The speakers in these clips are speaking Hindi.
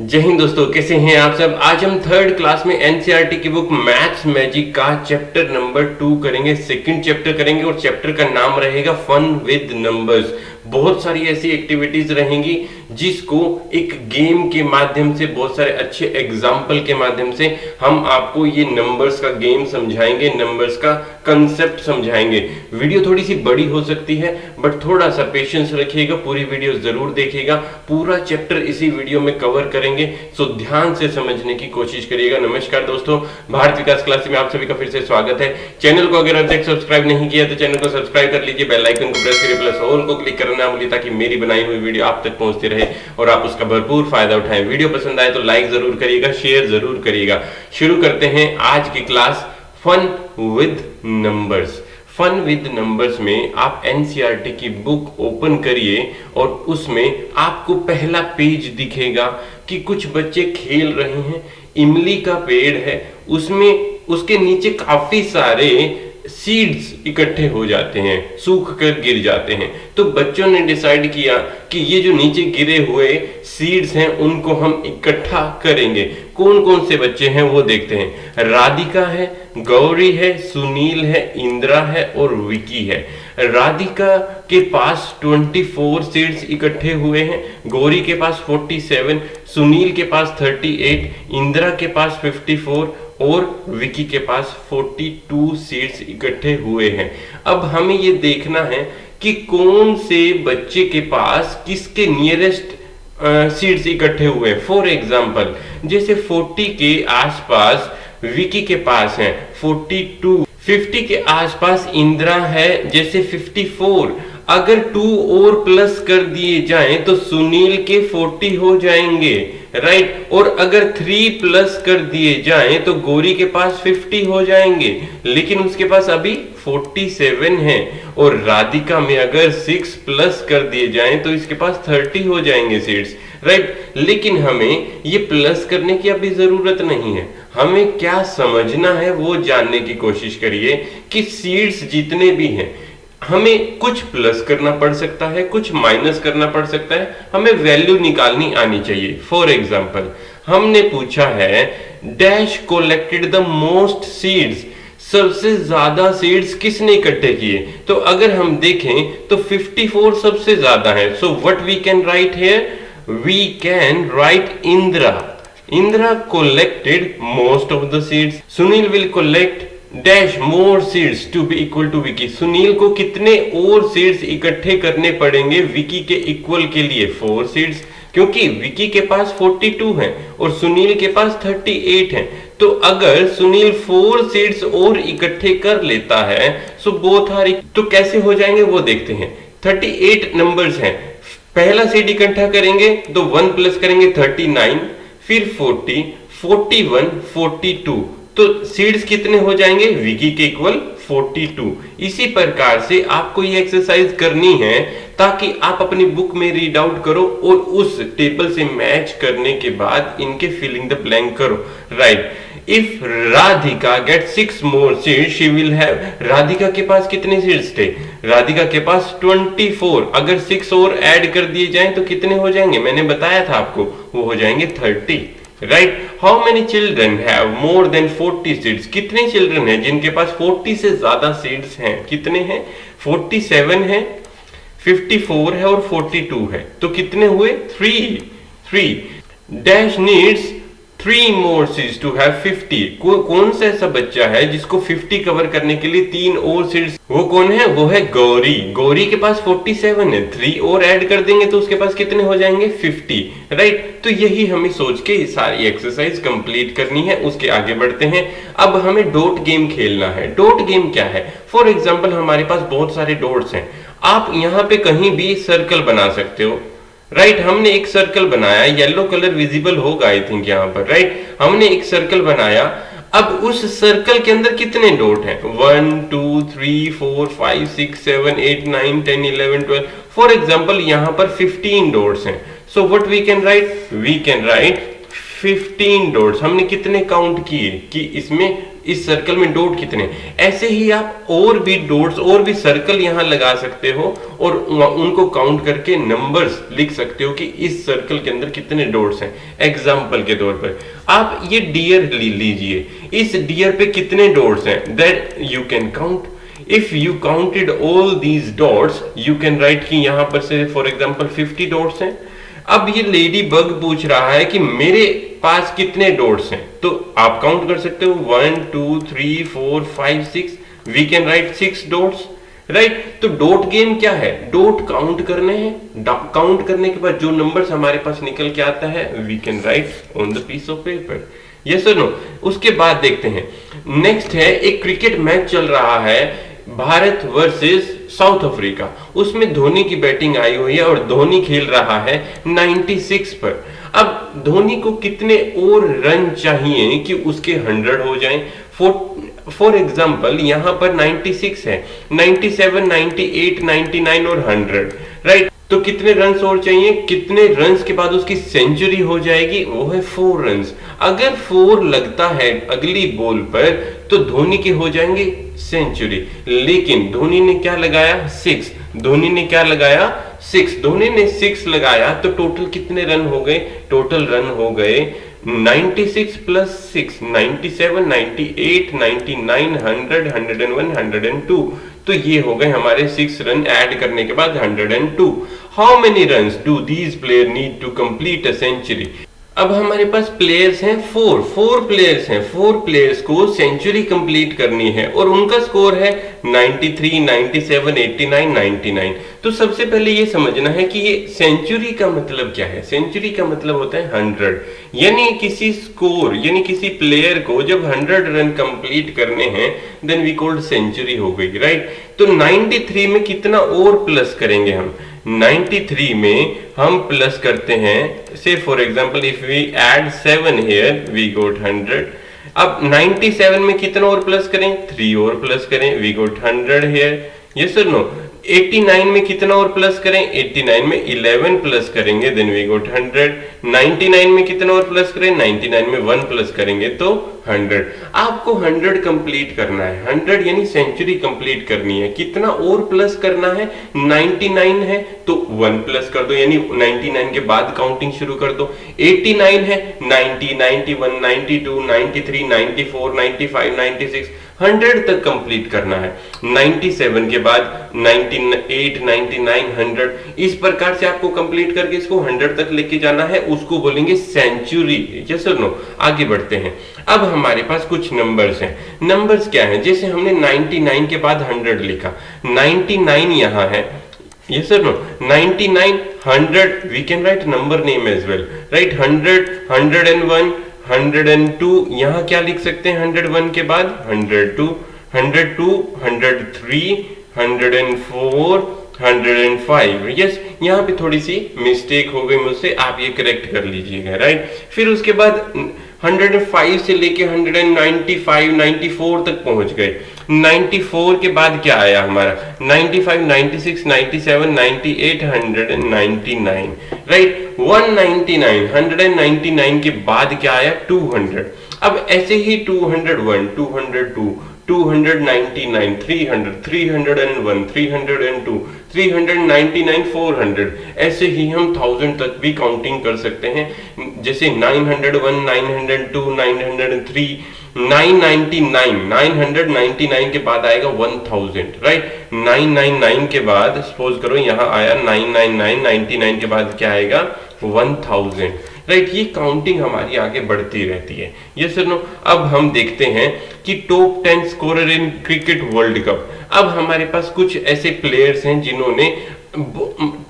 जय हिंद दोस्तों, कैसे हैं आप सब। आज हम थर्ड क्लास में एनसीईआरटी की बुक मैथ्स मैजिक का चैप्टर नंबर 2 करेंगे। सेकंड चैप्टर करेंगे और चैप्टर का नाम रहेगा फन विद नंबर्स। बहुत सारी ऐसी एक्टिविटीज रहेंगी जिसको एक गेम के माध्यम से, बहुत सारे अच्छे एग्जाम्पल के माध्यम से हम आपको ये नंबर्स का गेम समझाएंगे, नंबर्स का कंसेप्ट समझाएंगे। वीडियो थोड़ी सी बड़ी हो सकती है बट थोड़ा सा पेशेंस रखिएगा, पूरी वीडियो जरूर देखिएगा। पूरा चैप्टर इसी वीडियो में कवर करेंगे, सो ध्यान से समझने की कोशिश करिएगा। नमस्कार दोस्तों, भारत विकास क्लास में आप सभी का फिर से स्वागत है। चैनल को अगर अभी तक सब्सक्राइब नहीं किया तो चैनल को सब्सक्राइब कर लीजिए, बेल आइकन को प्रेस करिए, प्लस ऑल को क्लिक करना भूलिए ताकि मेरी बनाई हुई वीडियो आप तक पहुंचती रहे और आप उसका भरपूर फायदा उठाएं। वीडियो पसंद आए तो लाइक जरूर करिएगा, शेयर जरूर करिएगा। शुरू करते हैं आज की class fun with numbers. Fun with numbers में आप एनसीईआरटी की बुक ओपन करिए और उसमें आपको पहला पेज दिखेगा कि कुछ बच्चे खेल रहे हैं। इमली का पेड़ है, उसमें उसके नीचे काफी सारे सीड्स इकट्ठे हो जाते हैं, सूख कर गिर जाते हैं। तो बच्चों ने डिसाइड किया कि ये जो नीचे गिरे हुए सीड्स हैं उनको हम इकट्ठा करेंगे। कौन कौन से बच्चे हैं वो देखते हैं। राधिका है, गौरी है, सुनील है, इंदिरा है और विकी है। राधिका के पास 24 सीड्स इकट्ठे हुए हैं, गौरी के पास 47, सुनील के पास 38, इंदिरा के पास 54 और विकी के पास 42 सीड्स इकट्ठे हुए हैं। अब हमें ये देखना है कि कौन से बच्चे के पास किसके नियरेस्ट सीड्स इकट्ठे हुए हैं। फॉर एग्जाम्पल जैसे 40 के आसपास विकी के पास है 42, 50 के आसपास इंदिरा है जैसे 54। अगर 2 और प्लस कर दिए जाएं तो सुनील के 40 हो जाएंगे, राइट। और अगर 3 प्लस कर दिए जाएं तो गौरी के पास 50 हो जाएंगे, लेकिन उसके पास अभी 47 है। और राधिका में अगर 6 प्लस कर दिए जाएं तो इसके पास 30 हो जाएंगे सीड्स, राइट। लेकिन हमें ये प्लस करने की अभी जरूरत नहीं है। हमें क्या समझना है वो जानने की कोशिश करिए कि सीड्स जितने भी हैं हमें कुछ प्लस करना पड़ सकता है, कुछ माइनस करना पड़ सकता है, हमें वैल्यू निकालनी आनी चाहिए। फॉर एग्जाम्पल हमने पूछा है dash collected the most seeds, सबसे ज्यादा सीड्स किसने इकट्ठे किए। तो अगर हम देखें तो 54 सबसे ज्यादा है। So what we can write here, we can write Indira. Indira collected most of the seeds. Sunil will collect dash more seeds to be equal to Vicky. Sunil को कितने और सीड्स इकट्ठे करने पड़ेंगे विकी के इक्वल के लिए, 4 सीड्स, क्योंकि विकी के पास 42 हैं और सुनील के पास 38 हैं। तो अगर सुनील 4 सीड्स और इकट्ठे कर लेता है सो बोथ आर, तो कैसे हो जाएंगे वो देखते हैं। 38 नंबर्स हैं, पहला सीड इकट्ठा करेंगे तो 1 प्लस करेंगे 39, फिर 40, 41, 42, तो सीड्स कितने हो जाएंगे विकी के इक्वल 42। इसी प्रकार से आपको ये एक्सरसाइज करनी है ताकि आप अपनी बुक में रीड आउट करो और उस टेबल से मैच करने के बाद इनके फिलिंग द ब्लैंक करो, right. If Radhika get 6 more seeds she will have, Radhika के पास कितने सीड्स थे, राधिका के पास 24। अगर 6 और ऐड कर दिए जाएं तो कितने हो जाएंगे, मैंने बताया था आपको, वो हो जाएंगे 30, right. How many children have more than 40 seeds, कितने चिल्ड्रन हैं जिनके पास 40 से ज्यादा सीड्स हैं, कितने हैं, 47 है, 54 है और 42 है, तो कितने हुए 3 dash needs 3 more seeds to have 50। कौन सा ऐसा बच्चा है जिसको 50 कवर करने के लिए 3 और सीड्स, वो कौन है, वो है गौरी। गौरी के पास 47 है, 3 और ऐड कर देंगे तो उसके पास कितने हो जाएंगे 50, राइट। तो यही हमें सोच के सारी एक्सरसाइज कंप्लीट करनी है। उसके आगे बढ़ते हैं। अब हमें डॉट गेम खेलना है। डॉट गेम क्या है, फॉर एग्जाम्पल हमारे पास बहुत सारे डॉट्स हैं, आप यहाँ पे कहीं भी सर्कल बना सकते हो, राइट। हमने एक सर्कल बनाया, येलो कलर विजिबल होगा आई थिंक यहाँ पर, राइट। हमने एक सर्कल बनाया, अब उस सर्कल के अंदर कितने डॉट हैं, 1 2 3 4 5 6 7 8 9 10 11 12। फॉर एग्जाम्पल यहाँ पर 15 डॉट्स हैं। So what we can write, we can write 15 dots. हमने कितने काउंट किए कि इसमें इस सर्कल में डॉट कितने। ऐसे ही आप और भी डॉट्स और भी सर्कल यहां लगा सकते हो और उनको काउंट करके नंबर्स लिख सकते हो कि इस सर्कल के अंदर कितने डॉट्स हैं। एग्जांपल के तौर पर आप ये डियर लीजिए, इस डियर पे कितने डॉट्स हैं, that you can count. If you counted all these dots, you can write कि यहां पर से फॉर एग्जाम्पल 50 डॉट्स हैं। अब ये लेडी बग पूछ रहा है कि मेरे पास कितने डॉट्स हैं, तो आप काउंट कर सकते हो 1 2 3 4 5 6, we can write 6 dots, right. तो डॉट गेम क्या है, डॉट काउंट करने हैं, काउंट करने के बाद जो नंबर्स हमारे पास निकल के आता है we can write on the piece of paper, yes और नो। उसके बाद देखते हैं नेक्स्ट है, एक क्रिकेट मैच चल रहा है भारत वर्सेस साउथ अफ्रीका, उसमें धोनी की बैटिंग आई हुई है और धोनी खेल रहा है 96 पर। अब धोनी को कितने और रन चाहिए कि उसके 100 हो जाएं। फॉर एग्जाम्पल यहां पर 96 है, 97, 98, 99 और 100, राइट। तो कितने रन्स और चाहिए, कितने रन्स के बाद उसकी सेंचुरी हो जाएगी, वो है 4 रन्स। अगर 4 लगता है अगली बॉल पर तो धोनी के हो जाएंगे सेंचुरी, लेकिन धोनी ने क्या लगाया 6, धोनी ने क्या लगाया 6, धोनी ने 6 लगाया तो टोटल कितने रन हो गए, टोटल रन हो गए 96 प्लस 6, 97, 98, 99, 100, 101, 102। तो ये हो गए हमारे 6 रन ऐड करने के बाद 102। How many runs do these player need to complete a century. अब हमारे पास प्लेयर्स हैं 4 प्लेयर्स हैं, 4 प्लेयर्स को सेंचुरी कंप्लीट करनी है और उनका स्कोर है 93, 97, 89, 99। तो सबसे पहले ये समझना है कि ये सेंचुरी का मतलब क्या है। सेंचुरी का मतलब होता है 100, यानी किसी स्कोर यानी किसी प्लेयर को जब 100 रन कंप्लीट करने हैं देन वी कॉल्ड सेंचुरी हो गई, राइट। तो 93 में कितना और प्लस करेंगे हम, 93 में हम प्लस करते हैं, से for example if we add 7 here we got 100। अब 97 में कितना और प्लस करें, 3 और प्लस करें, वी गॉट 100 हियर, यस और नो। 89 में कितना और प्लस करें, 89 में 11 प्लस करेंगे देन वी गॉट 100। 99 में कितना और प्लस करें, 99 में 1 प्लस करेंगे तो 100। आपको 100 कंप्लीट करना है, 100 यानी सेंचुरी कंप्लीट करनी है। कितना और प्लस करना है, 99 है तो 1 प्लस कर दो, यानी 99 के बाद काउंटिंग शुरू कर दो। 89 है, 90, 91, 92, 93, 94, 95, 96, 100 तक कंप्लीट करना है। 97 के बाद 98, 99, 100, इस प्रकार से आपको कंप्लीट करके इसको 100 तक लेके जाना है, उसको बोलेंगे सेंचुरी, यस और नो। आगे बढ़ते हैं, अब हमारे पास कुछ नंबर्स हैं। नंबर्स क्या हैं, जैसे हमने 99 के बाद 100 लिखा, 99 यहां है, यस और no. 99, 100 we can write number name as well, right. 100, 101, 102, यहां क्या लिख सकते हैं 101 के बाद 102, 102, 103, 104, 105, यस। यहाँ पे थोड़ी सी मिस्टेक हो गई मुझसे, आप ये करेक्ट कर लीजिएगा, राइट। फिर उसके बाद 105 से लेके 195, 94 तक पहुंच गए। 94 के बाद क्या आया हमारा, 95, 96, 97, 98, 199, राइट। 199, 199 के बाद क्या आया 200। अब ऐसे ही 201, 202, 299, 300, 301, 302, 399, 400, ऐसे ही हम 1000 तक भी काउंटिंग कर सकते हैं। जैसे 901, 902, 903, 999, 999 के बाद आएगा 1000, राइट। 999 के बाद सपोज करो यहाँ आया 999, 99 के बाद क्या आएगा 1000, राइट। ये काउंटिंग हमारी आगे बढ़ती रहती है, यस और नो। अब हम देखते हैं कि top 10 scorer in cricket world cup. अब हमारे पास कुछ ऐसे प्लेयर्स हैं जिन्होंने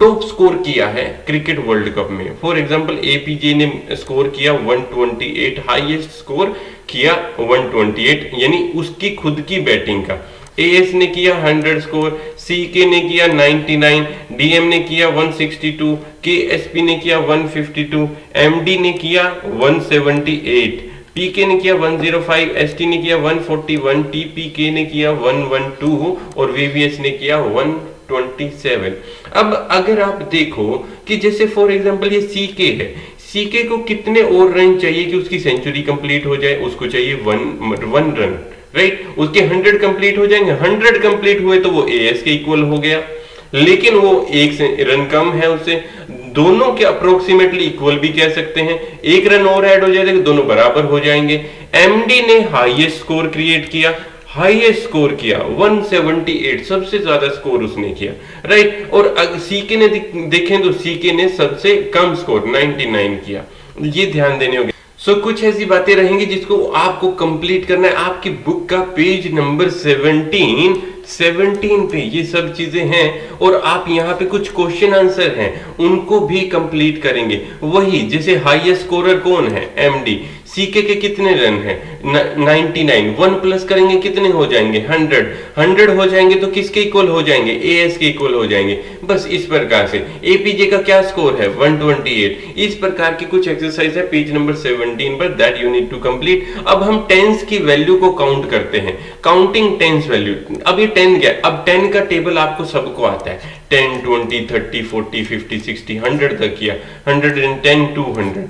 टॉप स्कोर किया है क्रिकेट वर्ल्ड कप में। फॉर एग्जांपल एपीजे ने स्कोर किया 128, हाईएस्ट स्कोर किया 128, यानी उसकी खुद की बैटिंग का। एएस ने किया 100 स्कोर, सीके ने किया 99, डीएम ने किया 162, केएसपी ने किया 152, एमडी ने किया 178, पीके ने किया 105, एसटी ने किया 141, टीपीके ने किया 112 और वीवीएस ने किया 127। अब अगर आप देखो कि जैसे फॉर एग्जांपल ये सीके है, सीके को कितने और रन चाहिए कि उसकी सेंचुरी कंप्लीट हो जाए? उसको चाहिए वन रन, राइट। उसके 100 कंप्लीट हो जाएंगे, 100 कंप्लीट हुए तो वो एएस के इक्वल हो गया, लेकिन वो एक रन कम है उससे। दोनों के अप्रोक्सीमेटली इक्वल भी कह सकते हैं, एक रन और ऐड हो जाएगा तो दोनों बराबर हो जाएंगे। एमडी ने हाईएस्ट स्कोर क्रिएट किया, हाईएस्ट स्कोर किया 178, सबसे ज्यादा स्कोर उसने किया, राइट। और सीके ने देखें तो सीके ने सबसे कम स्कोर 99 किया। ये ध्यान देने होंगे। सो कुछ ऐसी बातें रहेंगी जिसको आपको कंप्लीट करना है। आपकी बुक का पेज नंबर 17 पे ये सब चीजें हैं, और आप यहाँ पे कुछ क्वेश्चन आंसर हैं उनको भी कंप्लीट करेंगे। वही जैसे हाईएस्ट स्कोरर कौन है? एमडी। सीके के कितने रन हैं? 99। 1 प्लस करेंगे कितने हो जाएंगे? 100 हो जाएंगे तो किसके इक्वल हो जाएंगे? एएस के इक्वल हो जाएंगे। बस इस प्रकार से। एपीजे का क्या स्कोर है? 128। इस प्रकार की कुछ एक्सरसाइज है पेज नंबर 17 पर, that you need to complete. अब हम टेंस की वैल्यू को काउंट करते हैं, काउंटिंग टेंस वैल्यू। अब ये 10 गया, अब 10 का टेबल आपको सबको आता है, 10, 20, 30, 40, 50, 60, 100 तक किया। 110, 200,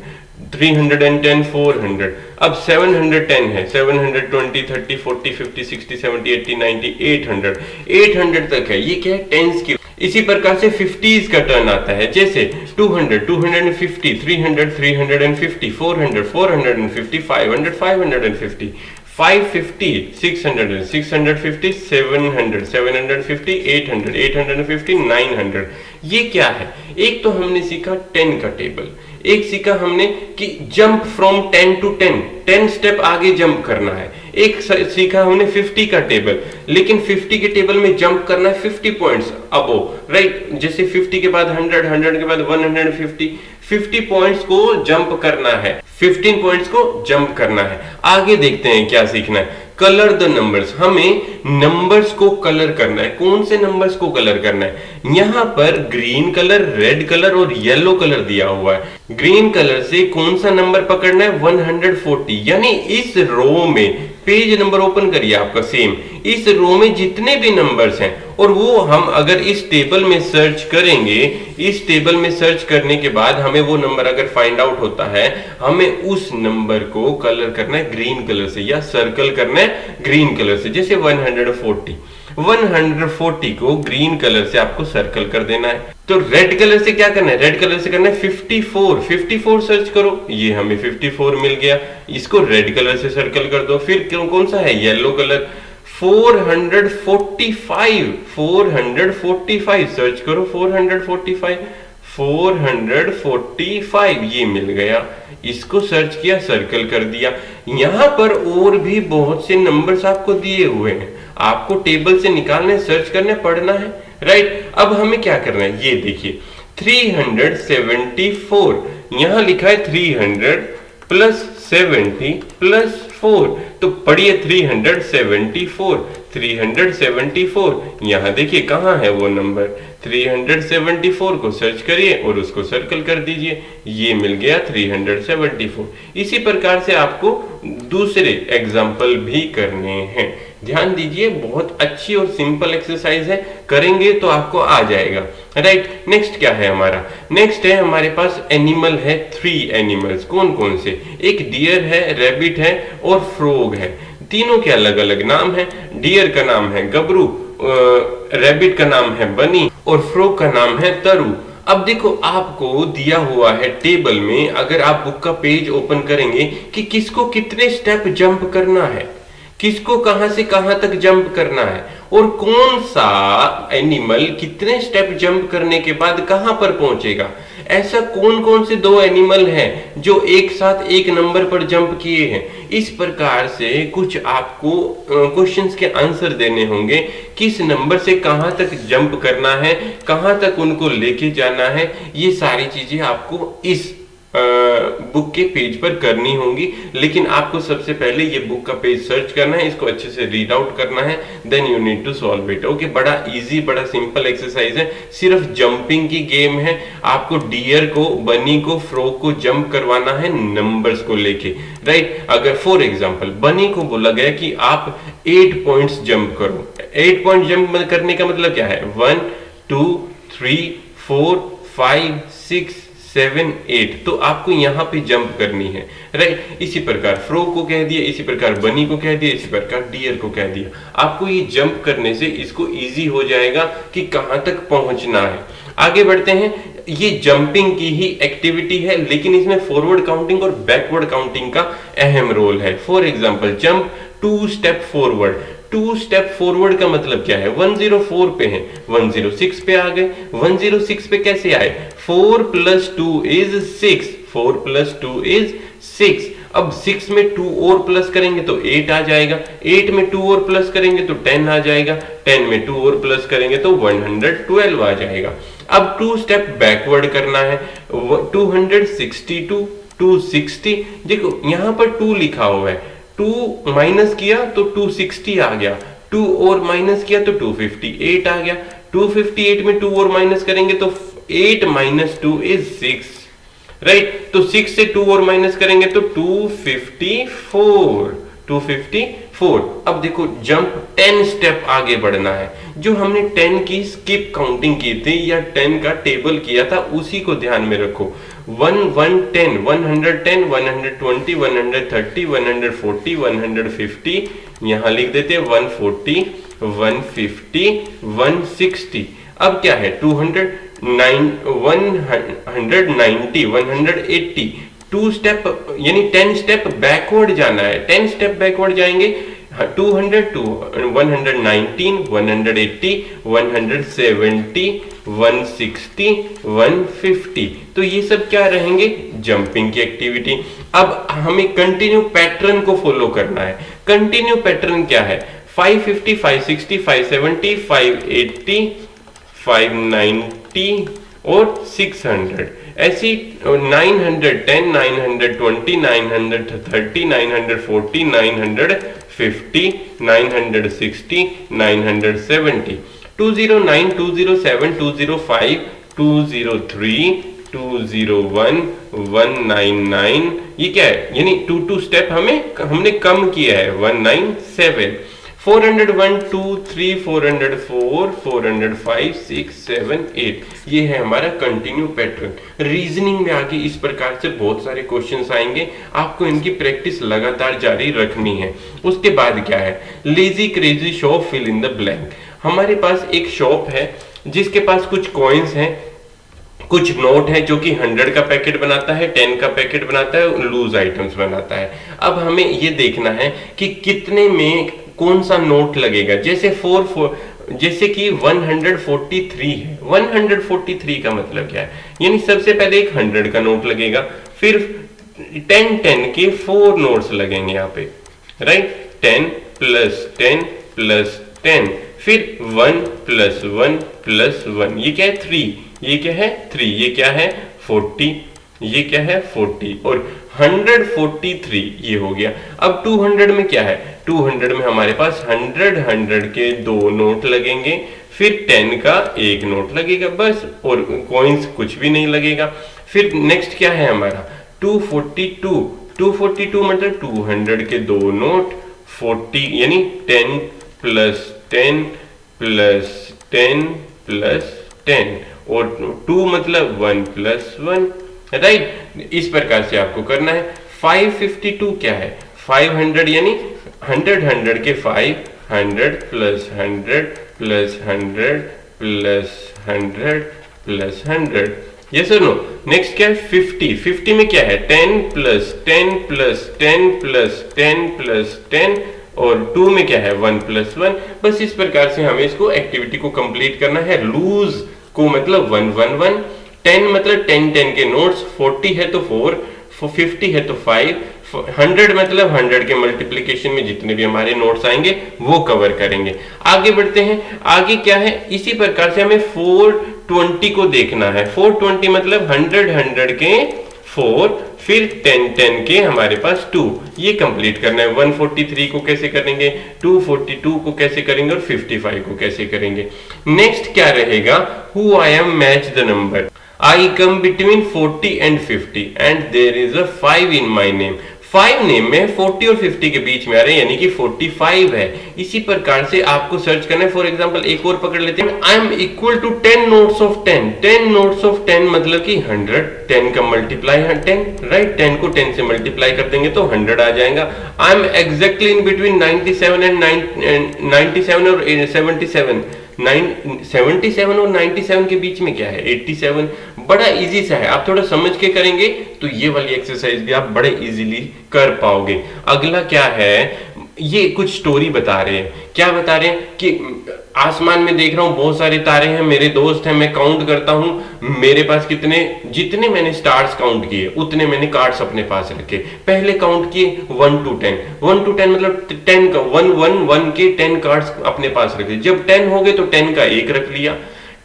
310, 400। अब 710 है, 720, 30, 40, 50, 60, 70, 80, 90, 800, 800 तक है। ये क्या है? टेंस की। इसी प्रकार से 50s का टर्न आता है, जैसे 200, 250, 300, 350, 400, 450, 500, 550, 550, 600, 650, 700, 750, 800, 850, 900। ये क्या है? एक तो हमने सीखा 10 का टेबल, एक सीखा हमने कि जंप फ्रॉम 10 to 10 स्टेप आगे जंप करना है। एक सीखा हमने 50 का टेबल, लेकिन 50 के टेबल में जंप करना है 50 पॉइंट्स अबो, राइट। जैसे 50 के बाद 100, 100 के बाद 150, 50 पॉइंट्स को जंप करना है, 15 पॉइंट्स को जंप करना है। आगे देखते हैं क्या सीखना है। कलर द नंबर्स, हमें नंबर्स को कलर करना है। कौन से नंबर्स को कलर करना है? यहां पर ग्रीन कलर, रेड कलर और येलो कलर दिया हुआ है। ग्रीन कलर से कौन सा नंबर पकड़ना है? 140। यानी इस रो में, पेज नंबर ओपन करिए आपका सेम, इस रो में जितने भी नंबर्स हैं, और वो हम अगर इस टेबल में सर्च करेंगे, इस टेबल में सर्च करने के बाद हमें वो नंबर अगर फाइंड आउट होता है, हमें उस नंबर को कलर करना है ग्रीन कलर से, या सर्कल करना है ग्रीन कलर से। जैसे 140 को ग्रीन कलर से आपको सर्कल कर देना है। तो रेड कलर से क्या करना है? रेड कलर से करना है 54 सर्च करो, ये हमें 54 मिल गया, इसको रेड कलर से सर्कल कर दो। फिर कौन सा है? Yellow colour. 445 सर्च करो, 445 ये मिल गया, इसको सर्च किया, सर्कल कर दिया। यहां पर और भी बहुत से नंबर्स आपको दिए हुए हैं, आपको टेबल से निकालने, सर्च करने, पढ़ना है, राइट। अब हमें क्या करना है? ये देखिए 374, यहां लिखा है 300 प्लस 70 प्लस 4, तो पढ़िए 374, यहां देखिए कहां है वो नंबर, 374 को सर्च करिए और उसको सर्कल कर दीजिए, ये मिल गया 374। इसी प्रकार से आपको दूसरे एग्जाम्पल भी करने हैं। ध्यान दीजिए, बहुत अच्छी और सिंपल एक्सरसाइज है, करेंगे तो आपको आ जाएगा, राइट। नेक्स्ट क्या है हमारा? नेक्स्ट है हमारे पास एनिमल है, 3 एनिमल्स। कौन कौन से? एक डियर है, रैबिट है और फ्रॉग है। तीनों के अलग अलग नाम है। डियर का नाम है गबरू, रैबिट का नाम है बनी और फ्रॉग का नाम है तरु। अब देखो, आपको दिया हुआ है टेबल में, अगर आप बुक का पेज ओपन करेंगे कि किसको कितने स्टेप जंप करना है, किसको कहां से कहां तक जंप करना है, और कौन सा एनिमल कितने स्टेप जंप करने के बाद कहां पर पहुंचेगा। ऐसा कौन कौन से 2 एनिमल हैं जो एक साथ एक नंबर पर जंप किए हैं। इस प्रकार से कुछ आपको क्वेश्चंस के आंसर देने होंगे, किस नंबर से कहां तक जंप करना है, कहां तक उनको लेके जाना है। ये सारी चीजें आपको इस बुक के पेज पर करनी होंगी, लेकिन आपको सबसे पहले ये बुक का पेज सर्च करना है, इसको अच्छे से रीड आउट करना है, then you need to solve it. Okay, बड़ा इजी, बड़ा सिंपल एक्सरसाइज है, सिर्फ जंपिंग की गेम है। आपको डियर को, बनी को, फ्रॉग को जंप करवाना है नंबर्स को लेके, राइट। अगर फॉर एग्जांपल बनी को बोला गया कि आप 8 पॉइंट्स जंप करो, 8 पॉइंट जंप करने का मतलब क्या है? 1 2 3 4 5 6 7 8, तो आपको यहाँ पे जंप करनी है, राइट। इसी प्रकार फ्रो को कह दिया, इसी प्रकार बनी को कह दिया, इसी प्रकार डियर को कह दिया। आपको ये जंप करने से इसको इजी हो जाएगा कि कहाँ तक पहुंचना है। आगे बढ़ते हैं। ये जंपिंग की ही एक्टिविटी है, लेकिन इसमें फॉरवर्ड काउंटिंग और बैकवर्ड काउंटिंग का अहम रोल है। For example jump 2 step forward. 2 step forward का मतलब क्या है? 104 पे है, 106 पे आ गए। 106 पे कैसे आए? 4 + 2 = 6, 4 + 2 = 6। अब 6 में 2 और प्लस करेंगे तो 8 आ जाएगा, 8 में 2 और प्लस करेंगे तो 10 आ जाएगा, 10 में 2 और प्लस करेंगे तो 112 आ जाएगा। अब 2 स्टेप बैकवर्ड करना है। 262 260, देखो यहां पर 2 लिखा हुआ है, 2 माइनस किया तो 260 आ गया, 2 और माइनस किया तो 258 आ गया। 258 में 2 और माइनस करेंगे तो 8 - 2 = 6, राइट। तो 6 से 2 और माइनस करेंगे तो 254, 254। अब देखो जंप 10 स्टेप आगे बढ़ना है। जो हमने 10 की स्किप काउंटिंग की थी या 10 का टेबल किया था, उसी को ध्यान में रखो। 1 1 10, 110, 120, 130, 140, 150, यहां लिख देते हैं 140, 150, 160। अब क्या है? 190, 180। 2 स्टेप यानी 10 स्टेप बैकवर्ड जाना है। 10 स्टेप बैकवर्ड जाएंगे। 200, 119, 180, 170, 160, 150। तो ये सब क्या रहेंगे? जंपिंग की एक्टिविटी। अब हमें कंटिन्यू पैटर्न को फॉलो करना है। कंटिन्यू पैटर्न क्या है? 550, 560, 570, 580, 590 और 600। ऐसी 910, 920, 930, 940, 950, 960, 970, 209, 207, 205, 203, 201, 199। ये क्या है? यानी 2 स्टेप हमने कम किया है, 197। 401, 2, 3, 404, 405, 6, 7, 8। ये है हमारा कंटिन्यू पैटर्न। रीजनिंग में आगे इस प्रकार से बहुत सारे क्वेश्चंस आएंगे, आपको इनकी प्रैक्टिस लगातार जारी रखनी है। उसके बाद क्या है? Lazy crazy shop, fill in the blank. हमारे पास एक शॉप है जिसके पास कुछ कॉइन्स हैं, कुछ नोट है जो कि 100 का पैकेट बनाता है, 10 का पैकेट बनाता है, लूज आइटम्स बनाता है। अब हमें ये देखना है कि कितने में कौन सा नोट लगेगा। जैसे जैसे कि 143 है। 143 का मतलब क्या है? यानी सबसे पहले एक 100 का नोट लगेगा, फिर 10 के 4 नोट्स लगेंगे यहाँ पे, राइट। 10 + 10 + 10, फिर 1 + 1 + 1। ये क्या है? 3। ये क्या है? 3। ये क्या है? 40। ये क्या है? 40 और 143 ये हो गया। अब 200 में क्या है? 200 में हमारे पास 100 के 2 नोट लगेंगे, फिर 10 का 1 नोट लगेगा बस, और कॉइन्स कुछ भी नहीं लगेगा। फिर नेक्स्ट क्या है हमारा? 242। 242 मतलब 200 के 2 नोट, 40 यानी 10 + 10 + 10 + 10, और 2 मतलब 1 + 1, राइट। इस प्रकार से आपको करना है। 552 क्या है? 500 यानी 100 के 5, 100 + 100 + 100 + 100 + 100। यस और नो? नेक्स्ट क्या है? 50। 50 में क्या है? 10 + 10 + 10 + 10 + 10, और 2 में क्या है? 1 + 1। बस इस प्रकार से हमें इसको एक्टिविटी को कंप्लीट करना है। लूज को मतलब 1 1 1, 10 मतलब 10 के नोट्स, 40 है तो 4, 50 है तो 5, 100 मतलब 100 के मल्टीप्लिकेशन में जितने भी हमारे नोट्स आएंगे वो कवर करेंगे। आगे बढ़ते हैं। आगे क्या है? इसी प्रकार से हमें 420 को देखना है। 420 मतलब 100 के 4, फिर 10 के हमारे पास 2। ये कंप्लीट करना है। 143 को कैसे करेंगे, 242 को कैसे करेंगे, और 55 को कैसे करेंगे। नेक्स्ट क्या रहेगा? Who I am match the number. I come between 40 and 50 and there is a 5 in my name. 5 name में 40 और 50 के बीच में आ रहे हैं, यानी कि 45 है। इसी प्रकार से आपको सर्च करना है। फॉर एग्जांपल एक और पकड़ लेते हैं, I am equal to 10 notes of 10। 10 notes of 10 मतलब कि 100। 10 का मल्टीप्लाई 10, राइट। 10 को 10 से मल्टीप्लाई कर देंगे तो 100 आ जाएगा। I am exactly in between 97 and 97 और 77। 77 और 97 के बीच में क्या है? 87। बड़ा इजी सा है, आप थोड़ा समझ के करेंगे तो ये वाली एक्सरसाइज भी आप बड़े इजीली कर पाओगे। अगला क्या है, ये कुछ स्टोरी बता रहे हैं। क्या बता रहे हैं कि आसमान में देख रहा हूं बहुत सारे तारे हैं, मेरे दोस्त हैं, मैं काउंट करता हूं, मेरे पास जितने मैंने स्टार्स काउंट किए उतने मैंने कार्ड्स अपने पास रखे। पहले काउंट किए 1 to 10। 1 to 10 मतलब 10 का 1 के 10 कार्ड्स अपने पास रखे। जब 10 हो गए तो 10 का एक रख लिया।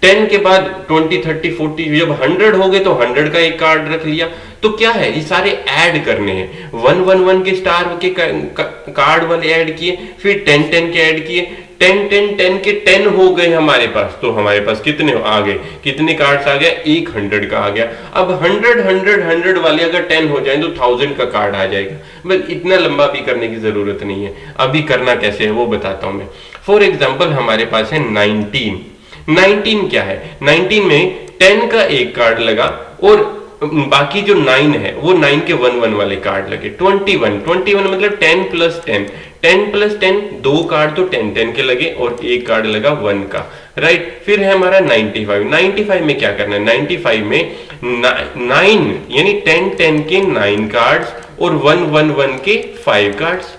10 के बाद 20, 30, 40, जब 100 हो गए तो 100 का एक कार्ड रख लिया। तो क्या है, ये सारे ऐड करने हैं। 1 के स्टार के कार्ड वाले ऐड किए, फिर 10 के ऐड किए। 10 के 10 हो गए हमारे पास, तो हमारे पास कितने आ गए, कितने कार्ड्स आ गए? एक 100 का आ गया। अब 100 वाले अगर 10 हो जाए तो 1000 का कार्ड आ जाएगा। बस इतना लंबा भी करने की जरूरत नहीं है। अभी करना कैसे है वो बताता हूं मैं। फॉर एग्जाम्पल हमारे पास है 19 क्या है? 19 में 10 का एक कार्ड लगा और बाकी जो 9 है वो 9 के 1 वाले कार्ड लगे। 21 मतलब 10 प्लस 10। 10 प्लस 10 दो कार्ड तो 10 के लगे और एक कार्ड लगा 1 का, राइट। फिर है हमारा 95 में क्या करना है? 95 में 9 यानी 10 के 9 कार्ड्स और 1 के 5 कार्ड्स।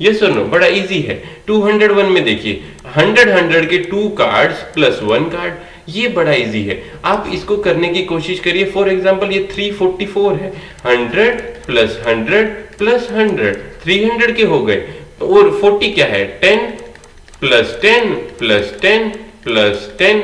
ये सुनो, बड़ा इजी है। 201 में देखिए 100 के 2 कार्ड्स प्लस 1 कार्ड। ये बड़ा इजी है, आप इसको करने की कोशिश करिए। फॉर एग्जांपल ये 344 है। 100 प्लस 100 प्लस 100 300 के हो गए। और 40 क्या है? 10 प्लस 10 प्लस 10 प्लस 10।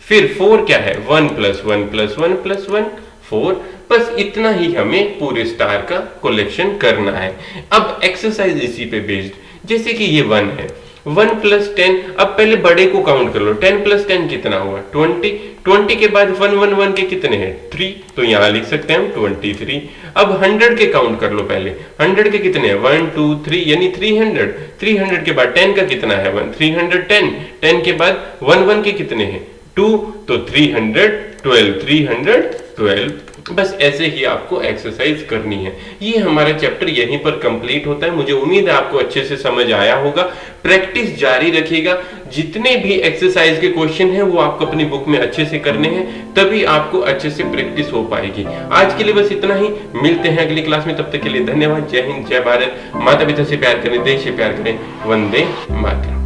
फिर 4 क्या है? 1 प्लस 1 प्लस 1 प्लस 1 4। बस इतना ही हमें पूरे स्टार का कलेक्शन करना है। अब एक्सरसाइज इसी पे बेस्ड, जैसे कि ये 1 है, 1 प्लस 10। अब पहले बड़े को काउंट कर लो। 10 प्लस 10 कितना हुआ? 20। 20 के बाद 1 के कितने हैं? 3, तो यहां लिख सकते हैं हम 23। अब 100 के काउंट कर लो पहले। 100 के कितने हैं? 1 2 3 यानी 300। 300 के बाद 10 का कितना है? 1 310। 10 के बाद 1 के कितने हैं? 2, तो 312। बस ऐसे ही आपको एक्सरसाइज करनी है। ये हमारा चैप्टर यहीं पर कंप्लीट होता है। मुझे उम्मीद है आपको अच्छे से समझ आया होगा। प्रैक्टिस जारी रखिएगा। जितने भी एक्सरसाइज के क्वेश्चन हैं वो आपको अपनी बुक में अच्छे से करने हैं, तभी आपको अच्छे से प्रैक्टिस हो पाएगी। आज के लिए बस इतना ही, मिलते हैं अगली क्लास में। तब तक के लिए धन्यवाद। जय हिंद, जय भारत। माता पिता से प्यार करें, देश से प्यार करें। वंदे मातरम।